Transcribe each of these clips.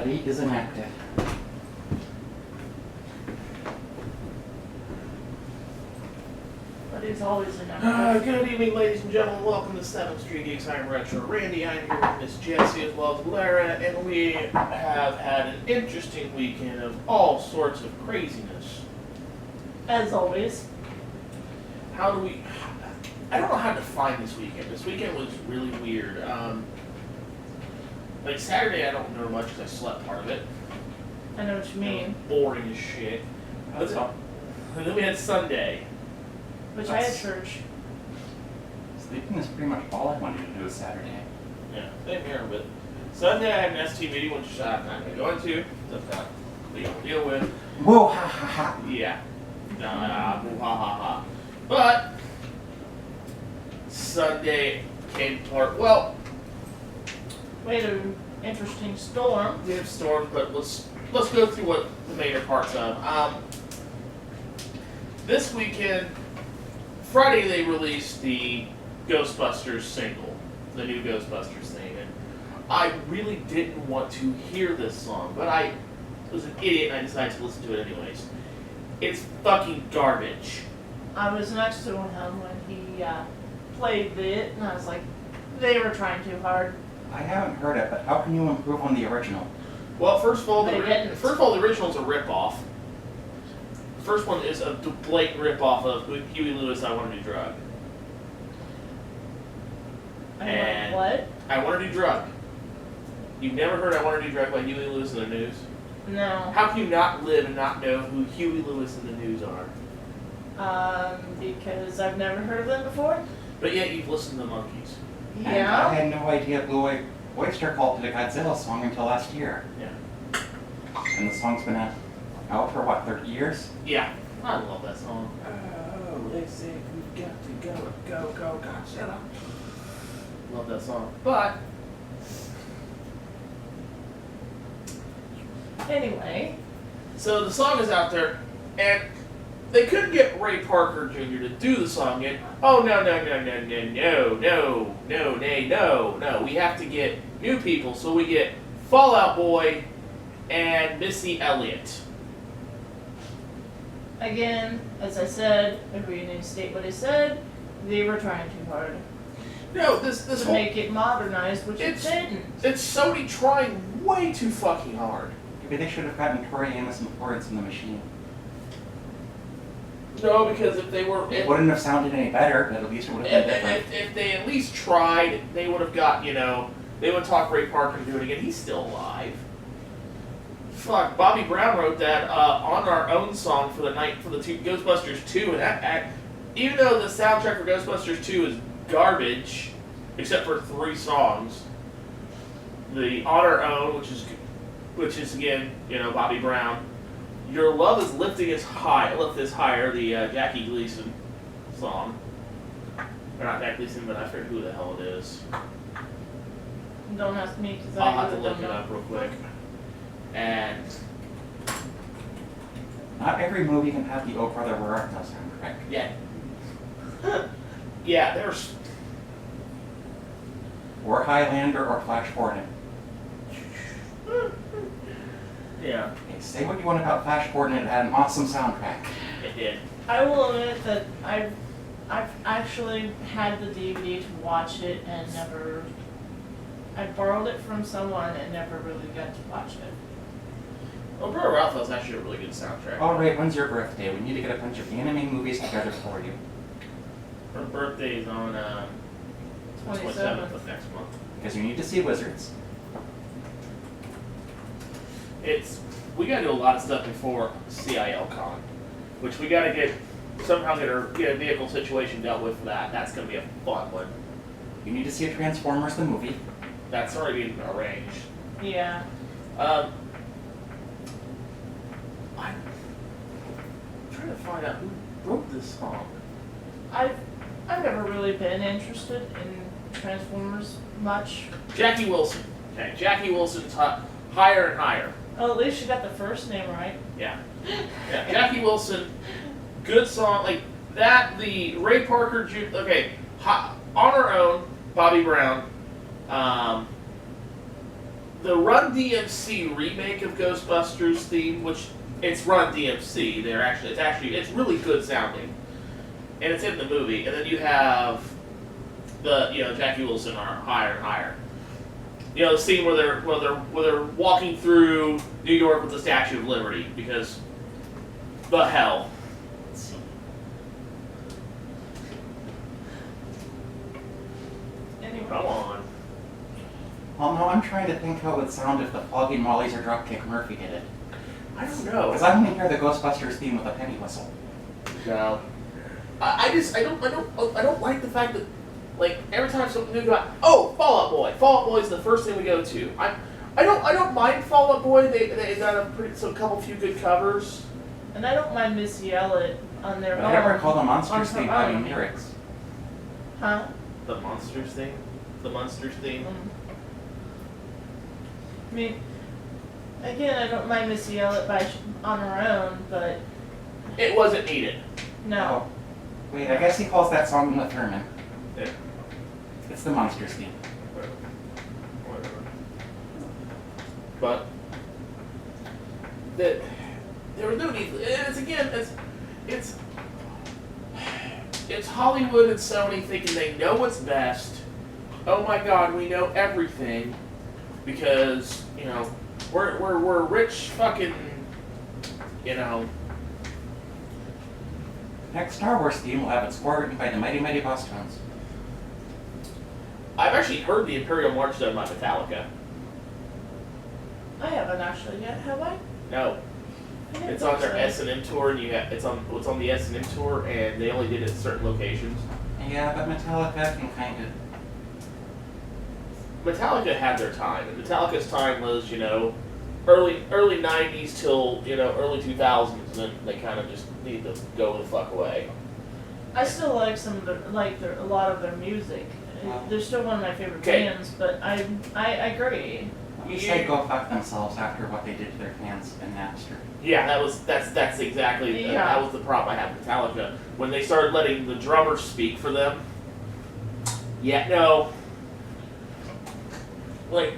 Somebody is inactive. But it's always inactive. Good evening, ladies and gentlemen. Welcome to Street Geeks. I'm Retro Randy. I'm here with Miss Jessie as well as Lara, and we have had an interesting weekend of all sorts of craziness. As always. I don't know how to define this weekend. This weekend was really weird. Like Saturday, I don't remember much because I slept part of it. I know what you mean. Boring as shit. That's all. And then we had Sunday. Which I had church. Sleeping is pretty much all I wanted to do this Saturday. Yeah, same here, but Sunday I had an ST meeting, which I'm not going to go into. Stuff that we don't deal with. Whoa, ha ha ha. Yeah. Ha ha ha. But Sunday came apart. Well, We had an interesting storm. we have storms, but let's go through what the major parts of. This weekend, Friday they released the Ghostbusters single, the new Ghostbusters thing, and I really didn't want to hear this song, but I was an idiot and I decided to listen to it anyways. It's fucking garbage. I was next to him when he played it, and I was like, they were trying too hard. I haven't heard it, but how can you improve on the original? Well, first of all, They didn't. the original's a rip-off. The first one is a blatant rip-off of Huey Lewis, I Want to Do Drug. I'm like, what? I Want to Do Drug. You've never heard I Want to Do Drug by Huey Lewis and the News? No. How can you not live and not know who Huey Lewis and the News are? Because I've never heard of them before. But yet you've listened to the Monkees. And I Yeah. had no idea Blue Oyster Cult did a Godzilla song until last year. Yeah. And the song's been out for what, 30 years? Yeah. I love that song. Oh, they say we've got to go, Godzilla. Love that song. But Anyway, so the song is out there, and they couldn't get Ray Parker Jr. to do the song yet. Oh, no. We have to get new people, so we get Fall Out Boy and Missy Elliott. again, as I said, if we need to state what I said, they were trying too hard No, this to whole... make it modernized, which it didn't. It's Sony trying way too fucking hard. Maybe they should have gotten Tori Amos and Florence in the machine. No, because if they were... It wouldn't have sounded any better, but at least it would have been different. If they at least tried, they would have got, they would talk Ray Parker and do it again. He's still alive. Fuck, Bobby Brown wrote that On Our Own song for the Ghostbusters 2, and that even though the soundtrack for Ghostbusters 2 is garbage, except for 3 songs, the On Our Own, which is again, Bobby Brown, Your Love is Lifting Us High, Lift Us Higher, the Jackie Gleason song. Or not Jackie Gleason, but I forget who the hell it is. Don't ask me because I'll I have to really look don't it know. up real quick. And Not every movie can have the Oh Brother Where Art Thou soundtrack. yeah, there's Or Highlander or Flash Gordon. yeah, Okay, say what you want about Flash Gordon, it had an awesome soundtrack. it did. I will admit that I've actually had the DVD to watch it and never. I borrowed it from someone and never really got to watch it. Well, Brother Ralph's actually a really good soundtrack. Alright, when's your birthday? We need to get a bunch of anime movies together for you. Her birthday is on 27th of next month. Because you need to see Wizards. We gotta do a lot of stuff before CIL Con, which we gotta somehow get a vehicle situation dealt with for that. That's gonna be a fun one. You need to see Transformers the movie. That's already been arranged. Yeah. I'm trying to find out who wrote this song. I've never really been interested in Transformers much. Jackie Wilson. Okay, Jackie Wilson's Higher and Higher. Oh, at least you got the first name right. Yeah. Yeah, Jackie Wilson, good song. Like that, the Ray Parker, okay, On Our Own, Bobby Brown, the Run DMC remake of Ghostbusters theme, which it's Run DMC. It's really good sounding, and it's in the movie. And then you have the Jackie Wilson are higher and higher. The scene where they're walking through New York with the Statue of Liberty because the hell. Anyway. Come on. Well, no, I'm trying to think how it would sound if the Foggy Mollies or Dropkick Murphy did it. I don't know. Because I only hear the Ghostbusters theme with a penny whistle. No. I don't like the fact that, like, every time something new goes out, oh, Fall Out Boy. Fall Out Boy is the first thing we go to. I don't mind Fall Out Boy. They got a couple few good covers. And I don't mind Missy Elliott on their But own. I never recall the Monsters on theme her having own. lyrics. Huh? The Monsters theme? The Monsters theme? I mean, again, I don't mind Missy Elliott on her own, but It wasn't needed. no. Oh. Wait, I guess he calls that song Uma Thurman. Yeah. It's the Monsters theme. Whatever. But there was no need. It's Hollywood and Sony thinking they know what's best. Oh my God, we know everything because we're rich fucking Next Star Wars theme will have its score written by the Mighty Mighty Boss Tones. I've actually heard the Imperial March done by Metallica. I haven't actually yet, have I? No, I didn't it's on think their so. S&M tour, and it's on the S&M tour, and they only did it at certain locations. Yeah, but Metallica can kind of... Metallica had their time, and Metallica's time was, early 90s till, early 2000s, and then they kind of just need to go the fuck away. I still like a lot of their music. Wow. They're still one of my favorite Okay. bands, but I agree. You say go fuck themselves after what they did to their fans in Napster. Yeah, that's exactly, Yeah. that was the problem I had with Metallica. When they started letting the drummers speak for them, like,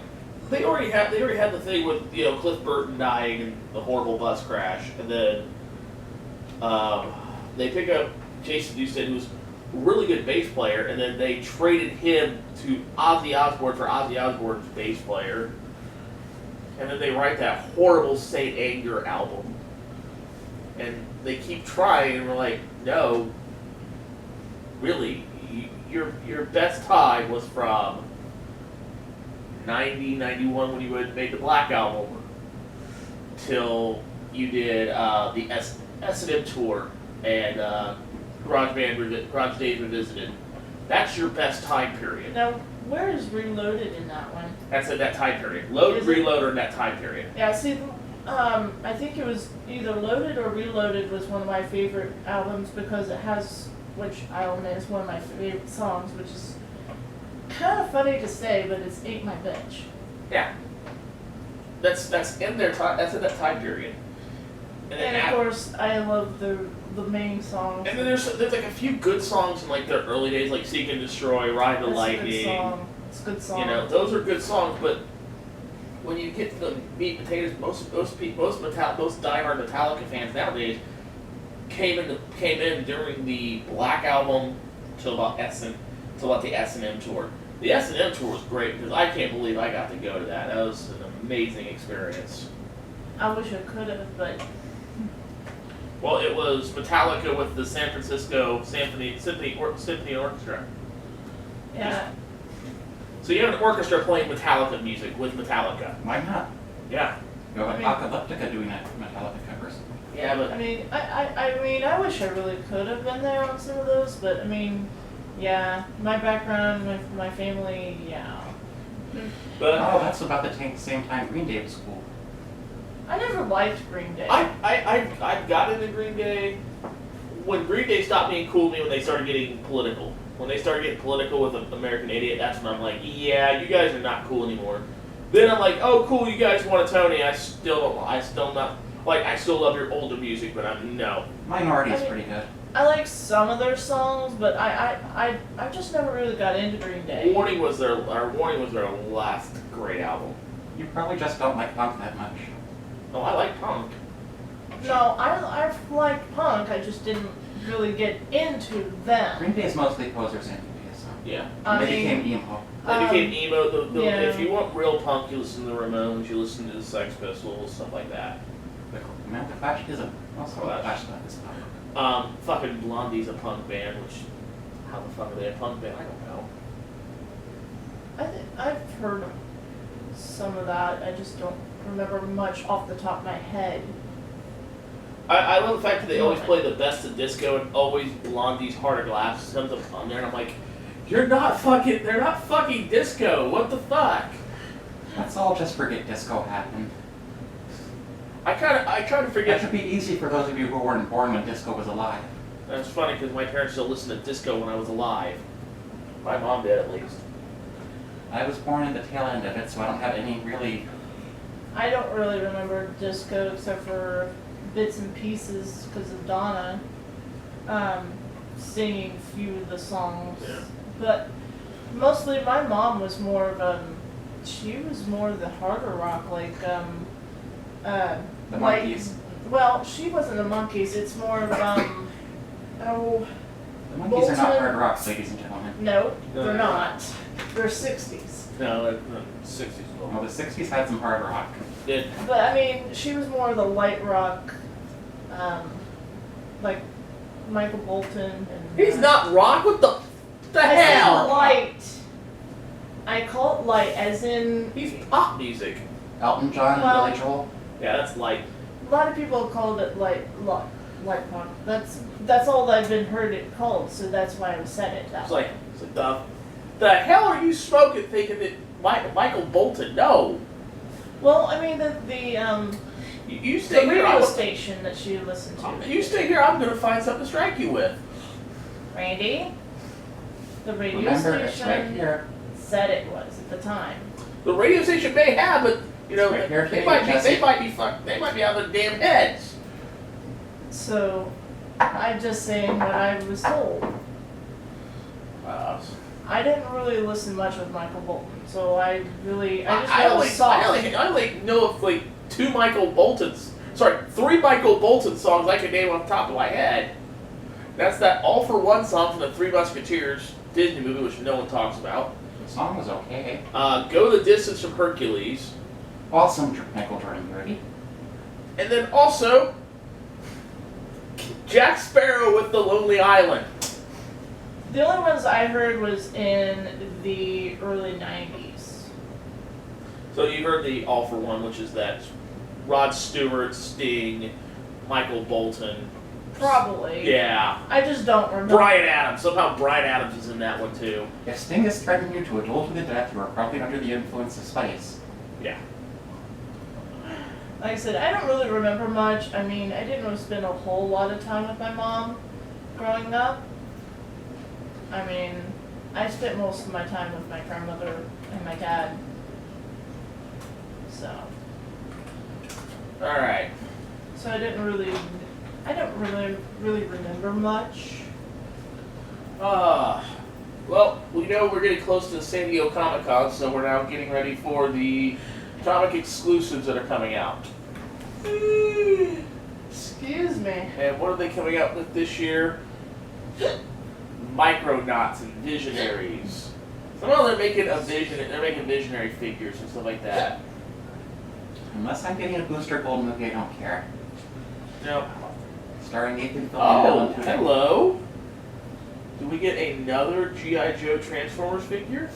they already had the thing with, Cliff Burton dying and the horrible bus crash, and then, they pick up Jason Newsted, who's a really good bass player, and then they traded him to Ozzy Osbourne for Ozzy Osbourne's bass player. And then they write that horrible Saint Anger album. And they keep trying, and we're like, no, really, your best time was from 90, 91 when you made the Black Album, till you did the S&M tour and Garage Days Revisited. That's your best time period. Now, where is Reloaded in that one? That's in that time period. Is it? Reload are in that time period. Yeah, see, I think it was either Loaded or Reloaded was one of my favorite albums because it has, which I own is one of my favorite songs, which is kind of funny to say, but it's Ain't My Bitch. Yeah. That's in their time. That's in that time period. And of course, I love the main songs. And then there's like a few good songs in like their early days, like Seek and Destroy, Ride the That's Lightning. a good song. It's a good song. Those are good songs. But when you get to the meat and potatoes, most diehard Metallica fans nowadays came in during the Black Album till about the S&M tour. The S&M tour was great because I can't believe I got to go to that. That was an amazing experience. I wish I could have, but Well, it was Metallica with the San Francisco Symphony Orchestra. yeah. So you have an orchestra playing Metallica music with Metallica. Why not? Yeah. You have I mean- Apocalyptica doing that Metallica covers. Yeah, but I mean, I wish I really could have been there on some of those, but I mean, yeah, my background with my family, yeah. Oh, that's about the same time Green Day was cool. I never liked Green Day. I got into Green Day when Green Day stopped being cool to me when they started getting political. When they started getting political with American Idiot, that's when I'm like, yeah, you guys are not cool anymore. Then I'm like, oh, cool, you guys want a Tony. I still love your older music, but no. Minority's I mean- pretty good. I like some of their songs, but I just never really got into Green Day. Warning was their last great album. You probably just don't like punk that much. No, I like punk. No, I like punk. I just didn't really get into them. Green Day is mostly posers anyways. So. Yeah. They became emo. They became emo. yeah. If you want real punk, you listen to the Ramones, you listen to the Sex Pistols, stuff like that. The Flash is also Flash. Flash stuff is punk. Fucking Blondie's a punk band, which, how the fuck are they a punk band? I don't know. I've heard some of that. I just don't remember much off the top of my head. I love the fact that they always play the best of disco and always Blondie's Heart of Glass comes up on there, and I'm like, they're not fucking disco, what the fuck? Let's all just forget disco happened. I try to That forget. should be easy for those of you who weren't born when disco was alive. That's funny because my parents still listened to disco when I was alive. My mom did, at least. I was born in the tail end of it, so I don't have any really... I don't really remember disco except for bits and pieces because of Donna singing a few of the songs. Yeah. But mostly my mom was more of she was more of the harder rock, like The Monkees. Well, she wasn't the Monkees. It's more of The Monkees are not Bolton. hard rock, ladies and gentlemen. no, No, they're they're not. They're 60s. No, the 60s as Well, well. the 60s had some hard rock. Did. But I mean, she was more of the light rock, like Michael Bolton and. He's not rock, what the I said hell? light. I call it light, as in He's pop music. Elton John, Well- Billy Joel. Yeah, that's light. a lot of people called it light pop. That's all I've been heard it called, so that's why I said it that It's way. like the hell are you smoking thinking that Michael Bolton? No. Well, I mean You the stay here. radio station that she listened to. You stay here. I'm gonna find something to strike you with. Randy, the radio Remember, it's station right here. said it was at the time. The radio station may have, but you know Right here, they might be Jesse. they might be out of their damn heads. So I'm just saying what I was told. I didn't really listen much with Michael Bolton, so I just know the song. I only know of like three Michael Bolton songs I can name off the top of my head. That's that All for One song from the Three Musketeers Disney movie, which no one talks about. The song was okay. Go the Distance from Hercules. Awesome Michael Jordan parody. And then also Jack Sparrow with The Lonely Island. The only ones I heard was in the early 90s. So you heard the All for One, which is that Rod Stewart, Sting, Michael Bolton. Probably. Yeah. I just don't remember. Bryan Adams. Somehow Bryan Adams is in that one too. If Sting is threatening you to a duel to the death, you are probably under the influence of spice. Yeah. Like I said, I don't really remember much. I mean, I didn't really spend a whole lot of time with my mom growing up. I mean, I spent most of my time with my grandmother and my dad. So Alright. I don't really remember much. Well, we know we're getting close to the San Diego Comic-Con, so we're now getting ready for the comic exclusives that are coming out. Excuse me. And what are they coming out with this year? Micronauts and Visionaries. Somehow they're making visionary figures and stuff like that. Unless I'm getting a Booster Gold movie, I don't care. Now, Starring Nathan Fillion. oh, hello. Do we get another G.I. Joe Transformers figure?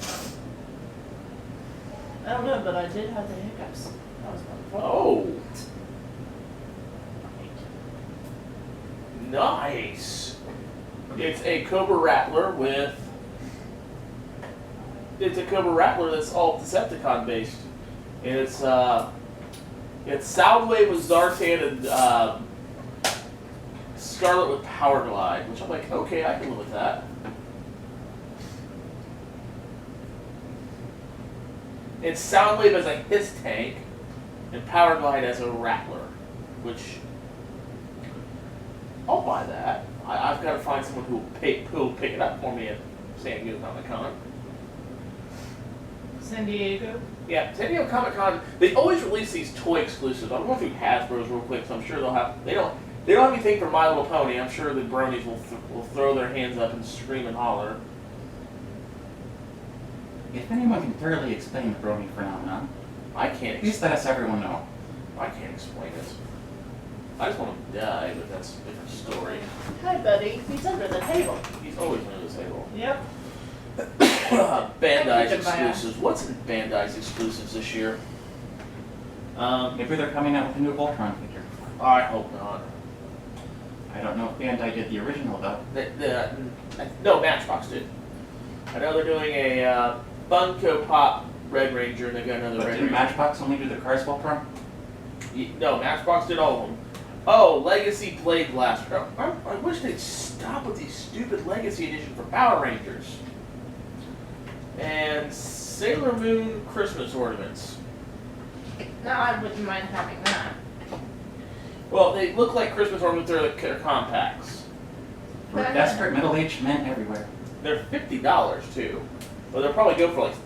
I don't know, but I did have the hiccups. That was wonderful. Oh. Nice. It's a Cobra Rattler that's all Decepticon based. And it's Soundwave with Zartan and Scarlet with Power Glide, which I'm like, okay, I can live with that. And Soundwave as a Hiss tank, and Power Glide as a Rattler, which I'll buy that. I've got to find someone who'll pick it up for me at San Diego Comic-Con. San Diego. Yeah, San Diego Comic Con. They always release these toy exclusives. I'm going through Hasbro's real quick, so I'm sure they'll have. They don't have anything for My Little Pony. I'm sure the bronies will throw their hands up and scream and holler. If anyone can thoroughly explain the brony phenomenon, I can't. please let us everyone know. I can't explain it. I just want him to die, but that's a different story. Hi, buddy. He's under the table. He's always under the table. Yep. Bandai's I keep it by exclusives. What's in Bandai's exclusives this year? Maybe they're coming out with a new Voltron figure. I hope not. I don't know if Bandai did the original though. No, Matchbox did. I know they're doing a Funko Pop Red Ranger, and they've got another But Red didn't Ranger. Matchbox only do the Cars Voltron? No, Matchbox did all of them. Oh, Legacy Blade Blaster. I wish they'd stop with these stupid Legacy Edition for Power Rangers. And Sailor Moon Christmas ornaments. No, I wouldn't mind having that. Well, they look like Christmas ornaments. They're compacts. For desperate middle-aged men everywhere. They're $50 too. Well, they'll probably go for like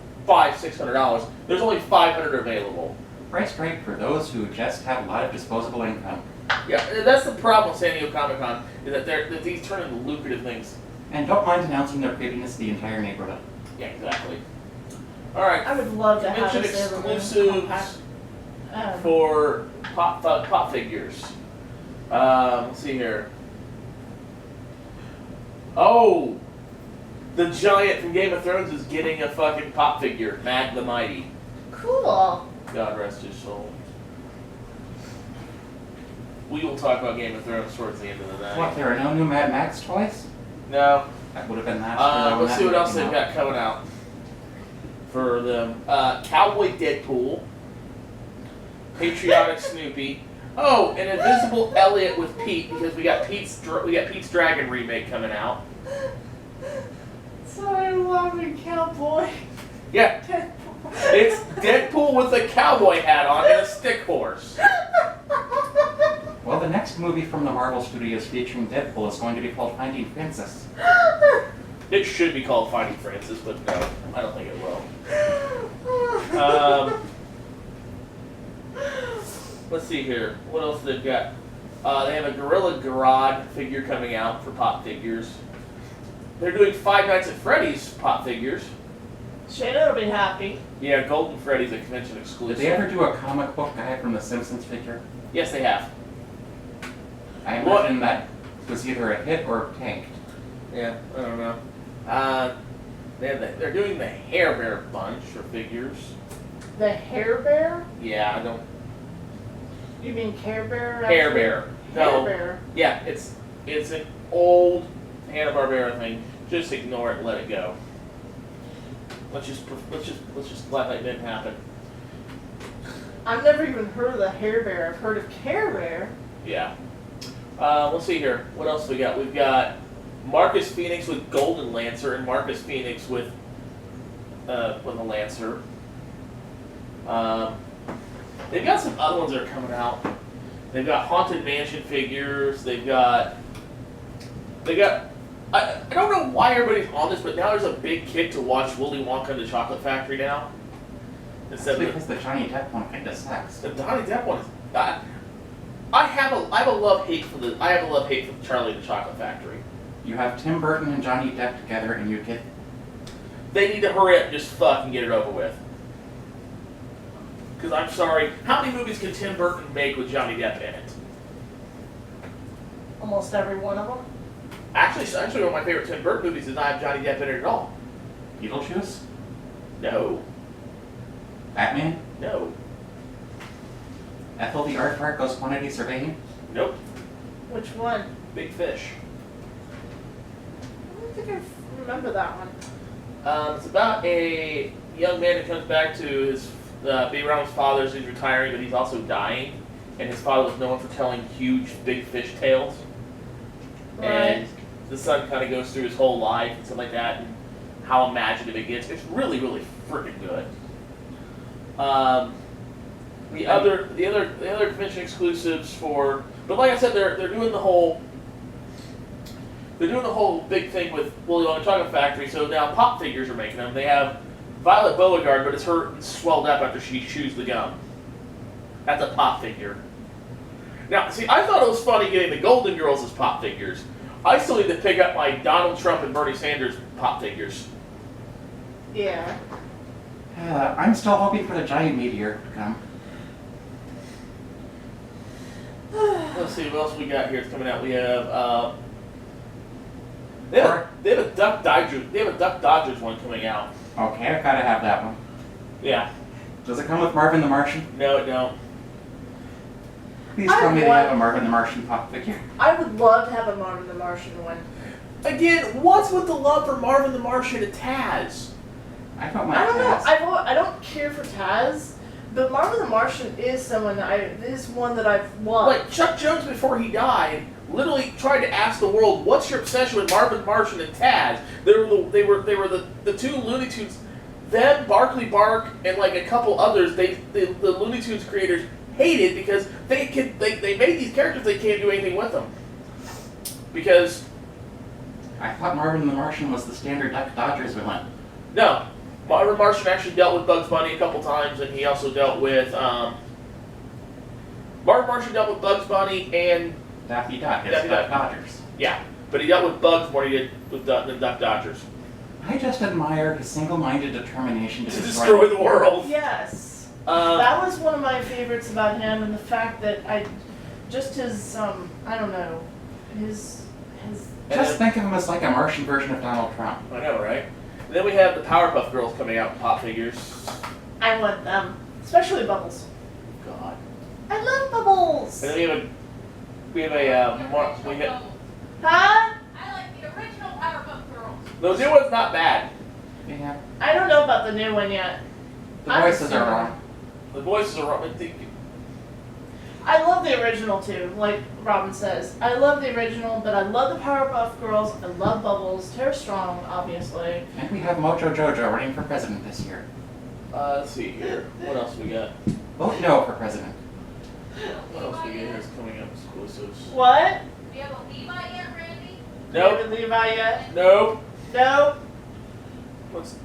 $500-$600. There's only 500 available. Priced right for those who just have a lot of disposable income. Yeah, that's the problem with San Diego Comic Con, is that these turn into lucrative things. And don't mind announcing their creepiness to the entire neighborhood. Yeah, exactly. All right. I would love to have Convention a Sailor Moon exclusives compact. for pop figures. Let's see here. Oh, the giant from Game of Thrones is getting a fucking pop figure, Mag the Mighty. Cool. God rest his soul. We will talk about Game of Thrones towards the end of the night. What, there are no new Mad Max toys? No. That would have been last year. when Let's that see what movie else came they've out. got coming out for them. Cowboy Deadpool, Patriotic Snoopy. Oh, an Invisible Elliot with Pete, because we got Pete's Dragon remake coming out. Sorry, loving cowboy. Yeah, it's Deadpool with a cowboy hat on and a stick horse. Well, the next movie from the Marvel Studios featuring Deadpool is going to be called Finding Francis. It should be called Finding Francis, but no, I don't think it will. Let's see here. What else they've got? They have a Gorilla Grodd figure coming out for pop figures. They're doing Five Nights at Freddy's pop figures. Shayna will be happy. Yeah, Golden Freddy's a convention Did exclusive. they ever do a comic book guy from The Simpsons figure? Yes, they have. I What? imagine that was either a hit or tanked. Yeah, I don't know. They're doing the Hair Bear bunch for figures. The Hair Bear? Yeah, I don't. You mean Care Bear? Hair Bear. No. Hair Bear. Yeah, it's an old Hanna-Barbera thing. Just ignore it and let it go. Let's just let that didn't happen. I've never even heard of the Hair Bear. I've heard of Care Bear. Yeah. Let's see here. What else we got? We've got Marcus Phoenix with Golden Lancer and Marcus Phoenix with a Lancer. They've got some other ones that are coming out. They've got Haunted Mansion figures. They've got. I don't know why everybody's on this, but now there's a big kick to watch Willy Wonka and the Chocolate Factory now. Instead That's of because the Johnny Depp one kind of sucks. the Donnie Depp one is. I have a love hate for Charlie and the Chocolate Factory. You have Tim Burton and Johnny Depp together and you get... They need to hurry up and just fucking get it over with. Because I'm sorry, how many movies can Tim Burton make with Johnny Depp in it? Almost every one of them. Actually, one of my favorite Tim Burton movies is not have Johnny Depp in it at all. Beetlejuice? No. Batman? No. Ethel the Aardvark goes quantity surveying? Nope. Which one? Big Fish. I don't think I remember that one. It's about a young man who comes back to his be around his father as he's retiring, but he's also dying, and his father was known for telling huge big fish tales. Right. And the son kind of goes through his whole life and stuff like that, and how imaginative it gets. It's really, really freaking good. The other convention exclusives for, but like I said, they're doing the whole big thing with Willy Wonka Chocolate Factory. So now pop figures are making them. They have Violet Beauregard, but it's her swelled up after she chews the gum. That's a pop figure. Now, see, I thought it was funny getting the Golden Girls as pop figures. I still need to pick up my Donald Trump and Bernie Sanders pop figures. Yeah. I'm still hoping for the giant meteor to come. Let's see what else we got here. It's coming out. We have they have a Duck Dodgers. They have a Duck Dodgers one coming out. Okay, I've got to have that one. Yeah. Does it come with Marvin the Martian? No, it don't. Please tell me they have a Marvin the Martian pop figure. I would love to have a Marvin the Martian one. Again, what's with the love for Marvin the Martian and Taz? I don't I don't know. Taz. I don't care for Taz, but Marvin the Martian is someone that is one that I've loved. Like Chuck Jones before he died, literally tried to ask the world, "What's your obsession with Marvin the Martian and Taz?" They were the two Looney Tunes. Them, Barkley Bark, and like a couple others. The Looney Tunes creators hated because they made these characters, they can't do anything with them because I thought Marvin the Martian was the standard Duck Dodgers villain. no. Marvin Martian actually dealt with Bugs Bunny a couple times, and he also dealt with Marvin Martian dealt with Bugs Bunny and Daffy Duck as Daffy Duck Duck. Dodgers. yeah, but he dealt with Bugs more than he did with the Duck Dodgers. I just admire his single-minded determination to To destroy the world. Yes. That was one of my favorites about him, and the fact that his I don't know, his. Just think of him as like a Martian version of Donald Trump. I know, right? And then we have the Powerpuff Girls coming out in pop figures. I want them, especially Bubbles. God. I love Bubbles. And then we have a Huh? I like the original Powerpuff Girls. the new one's not bad. Yeah. I don't know about the new one yet. The voices are wrong. The voices are wrong. I love the original too, like Robin says. I love the original, but I love the Powerpuff Girls. I love Bubbles. Tara Strong, obviously. And we have Mojo Jojo running for president this year. Let's see here. What else we got? Vote no for president. What else we got here is coming up exclusives. What? Do you have a Levi yet, Randy? Nope. David Levi yet? Nope. No. What's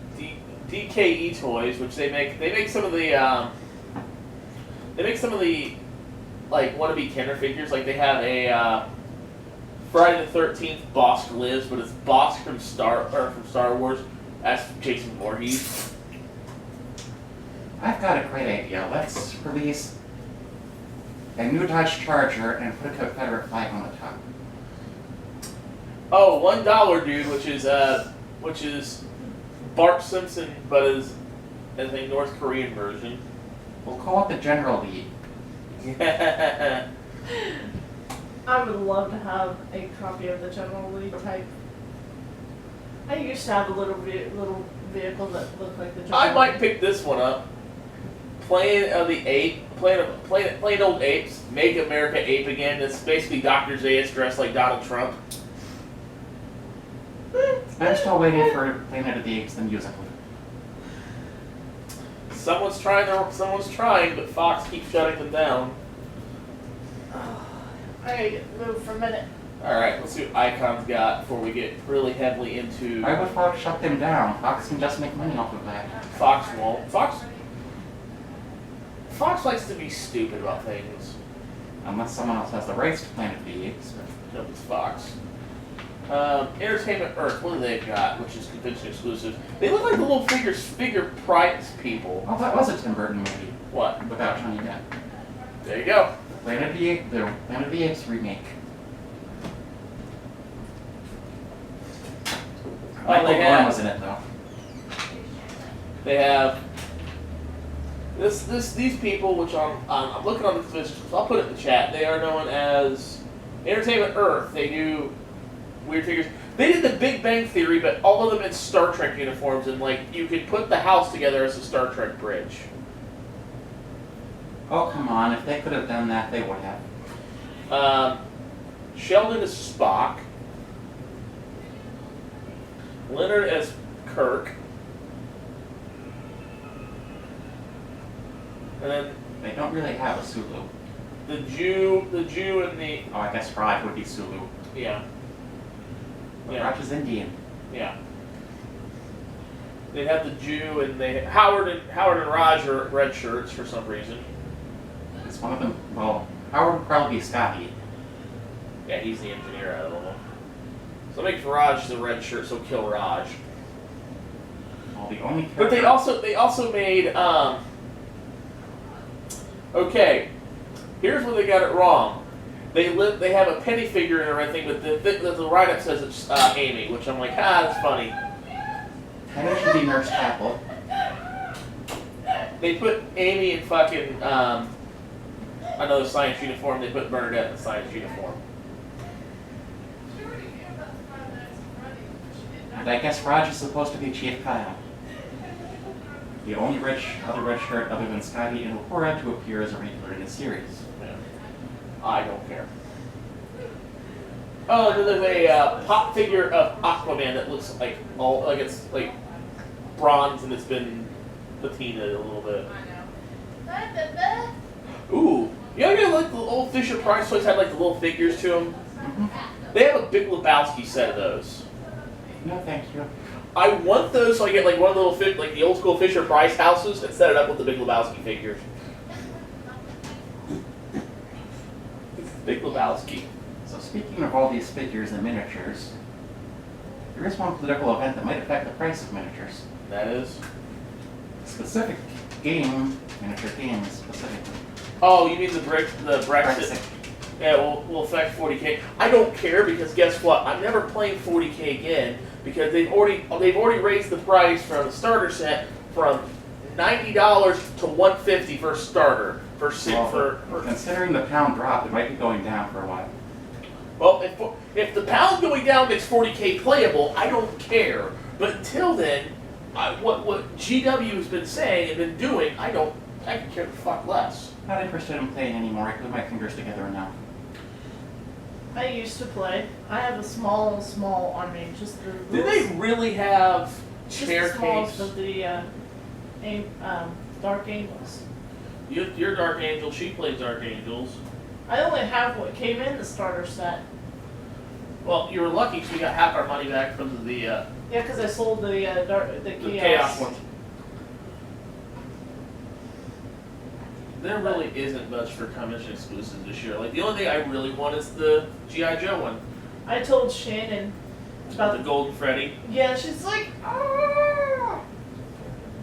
DKE Toys, which they make some of the like wannabe Kenner figures. Like they have a Friday the 13th Bosk Lives, but it's Bosk from Star Wars. That's Jason Voorhees. I've got a great idea. Let's release a new Dodge Charger and put a Confederate flag on the top. Oh, $1 dude, which is Bart Simpson, but as a North Korean version. We'll call it the General Lee. I would love to have a copy of the General Lee type. I used to have a little vehicle that looked like the General I might Lee. pick this one up. Planet Old Apes, Make America Ape Again. It's basically Dr. Zayas dressed like Donald Trump. I'm still waiting for Planet of the Apes the musical. Someone's trying, but Fox keeps shutting them down. I gotta get moved for a minute. Alright, let's see what Icon's got before we get really heavily into... Why would Fox shut them down? Fox can just make money off of that. Fox won't. Fox likes to be stupid about things. Unless someone else has the rights to Planet of the Apes. No, it's Fox. Entertainment Earth, what do they got, which is convention exclusive? They look like the little figure prize people. Oh, that was a Tim Burton movie. What? Without Johnny Depp. There you go. The Planet of the Apes remake. Michael they Dorn have- was in it though. They have these people, which I'm looking on the convention, so I'll put it in the chat. They are known as Entertainment Earth. They do weird figures. They did the Big Bang Theory, but all of them in Star Trek uniforms, and like you could put the house together as a Star Trek bridge. Oh, come on. If they could have done that, they would have. Sheldon as Spock. Leonard as Kirk. And then They don't really have a Sulu. the Jew and the Oh, I guess Raj would be Sulu. yeah. But Yeah. Raj is Indian. Yeah. They'd have the Jew, and Howard and Raj are red shirts for some reason. It's one of them. Well, Howard would probably be Scotty. Yeah, he's the engineer out of them. So make Raj the red shirt, so kill Raj. Well, the only But they also made okay. Here's where they got it wrong. They have a penny figure and everything, but the write-up says it's Amy, which I'm like, that's funny. Penny should be Nurse Chapel. They put Amy in fucking another science uniform. They put Bernadette in a science uniform. And I guess Raj is supposed to be Chief Kyle. The only other red shirt other than Scotty and Uhura to appear as a regular in the series. Yeah. I don't care. Oh, and then there's a pop figure of Aquaman that looks like it's like bronze and it's been patinaed a little bit. Ooh, you know, like the old Fisher Price toys had like the little figures to them. Mm-hmm. They have a Big Lebowski set of those. No, thank you. I want those so I get like one of the little like the old school Fisher Price houses and set it up with the Big Lebowski figures. Big Lebowski. So speaking of all these figures and miniatures, there is one political event that might affect the price of miniatures. That is. Specific game, miniature games specifically. Oh, you mean the Brexit? Yeah, will affect 40K. I don't care because guess what? I'm never playing 40K again because they've already raised the price from the starter set from $90 to $150 for a starter for considering the pound drop, it might be going down for a while. Well, if the pound going down makes 40K playable, I don't care. But until then, what GW has been saying and been doing, I can care the fuck less. Not interested in playing anymore. I put my fingers together enough. I used to play. I have a small army. Just the Did they really have chair just the smallest case? of the Dark Angels. You're Dark Angel. She plays Dark Angels. I only have what came in the starter set. Well, you were lucky because we got half our money back from the Yeah, because I sold the Chaos one. There really isn't much for convention exclusives this year. Like the only thing I really want is the G.I. Joe one. I told Shannon about The Golden Freddy. Yeah, she's like, ah.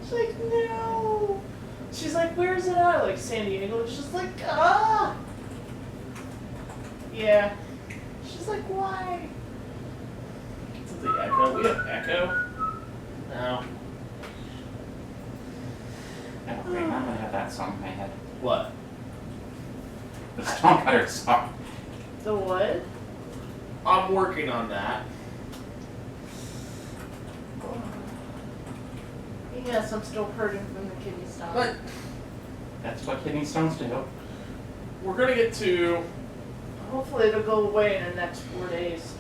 She's like, no. She's like, where's it at? Like San Diego. She's like, ah. Yeah. She's like, why? Is it the Echo? We have Echo? No. Okay, I'm gonna have that song in my head. What? The Stonecutter song. The what? I'm working on that. Yes, I'm still hurting from the kidney stone. But That's what kidney stones do. we're gonna get to. Hopefully it'll go away in the next 4 days.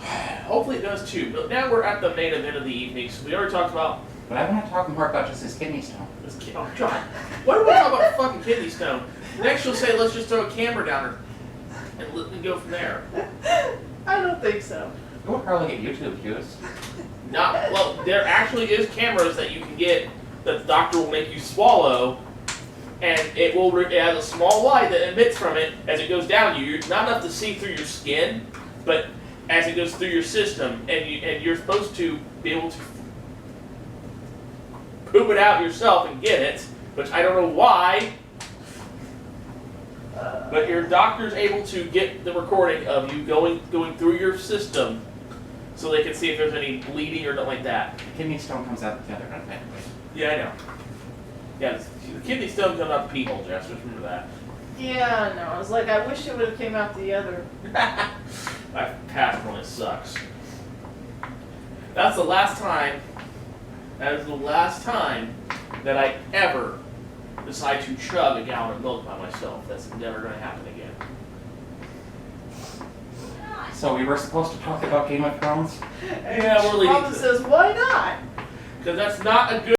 Hopefully it does too. But now we're at the main event of the evening. So we already talked about But I want to talk more about just his kidney stone. this. Oh God! Why do we talk about a fucking kidney stone? Next you'll say let's just throw a camera down her and go from there. I don't think so. It would probably get YouTube views. Not well. There actually is cameras that you can get that the doctor will make you swallow, and it has a small light that emits from it as it goes down you. You're not enough to see through your skin, but as it goes through your system, and you're supposed to be able to poop it out yourself and get it, which I don't know why. But your doctor's able to get the recording of you going through your system, so they can see if there's any bleeding or nothing like that. The kidney stone comes out together, doesn't it? Yeah, I know. Yeah, the kidney stone comes out the pee hole, Jess. Just remember that. Yeah, no. I was like, I wish it would have came out the other. My past one, it sucks. That's the last time. That is the last time that I ever decide to chug a gallon of milk by myself. That's never going to happen again. So we were supposed to talk about Game of Thrones? Yeah, we're leading Mama to says, why not? because that's not a good.